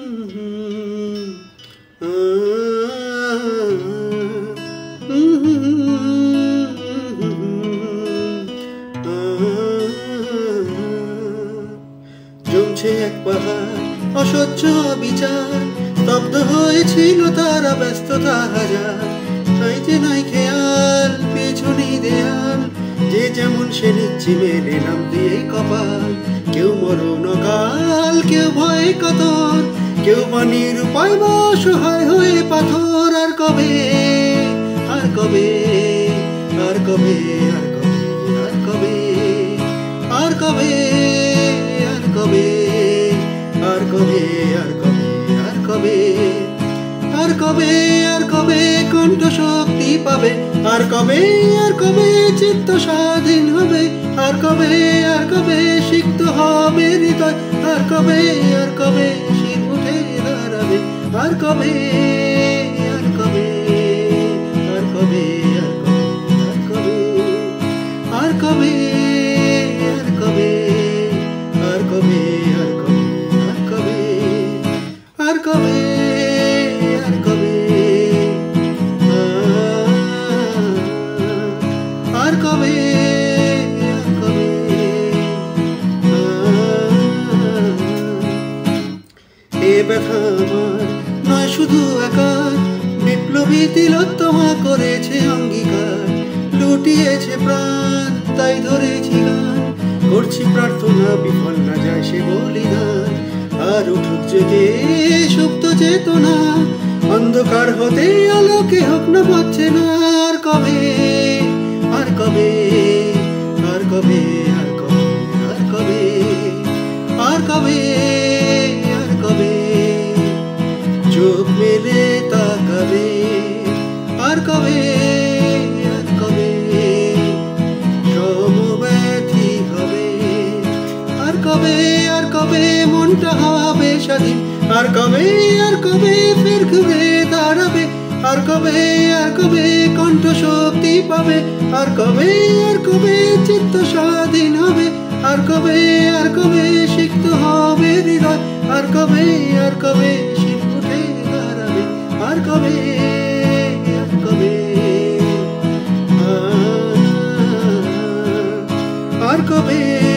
জমছে এক পাহাড় অসহ্য বিচার, স্তব্ধ হয়েছিল তারা ব্যস্ততা হাজার। চাইতে নাই খেয়াল পেছনে দেয়াল, যে যেমন সে নিচ্ছে মেনে নাম দিয়ে কপাল। কেউ মরণ কাল, কেউ ভয়ে কাতর, কেউ বা নিরুপায় বা অসহায় হয়ে পাথর। আর কবে, আর কবে, আর কবে, আর কবে, আর কবে, আর কবে, আর কবে, আর কবে, আর কবে, আর কবে, আর কবে, আর কবে কণ্ঠ শক্তি পাবে? আর কবে, আর কবে চিত্ত স্বাধীন হবে? আর কবে, আর কবে সিক্ত হবে হৃদয়? আর কবে, আর কবে শির উঠে দাঁড়াবে? আর কবে, আর কবে, আর কবে, আর কবে, আর কবে, আর কবে, আর কবে, আর কবে, আর কবে, আর কবে, আর কবে, আর কবে, আর কবে। এ ব্যথা আমার নয় শুধু একার, বিপ্লবী তিলোত্তমা করেছে অঙ্গীকার। লুটিয়েছে প্রাণ তাই ধরেছি গান, করছি প্রার্থনা বিফল না যায় সে বলিদান। আর উঠুক জেগে সুপ্ত চেতনা, অন্ধকার হতে আলোকে হোক না পাচ্ছে না। আর কবে, আর কবে, আর কবে, আর কবে, আর কবে, আর কবে, আর কবে চোখ মেলে তাকাবে? আর কবে, আর কবে সমব্যথী হবে? আর কবে, আর কবে মনটা হবে স্বাধীন? আর কবে, আর কবে ফের ঘুরে দাঁড়াবে? আর কবে, আর কবে কণ্ঠ শক্তি পাবে? আর কবে, আর কবে চিত্ত স্বাধীন হবে? আর কবে, আর কবে সিক্ত হবে হৃদয়? আর কবে, আর কবে শির উঠে দাঁড়াবে? আর কবে, আর কবে, আর কবে।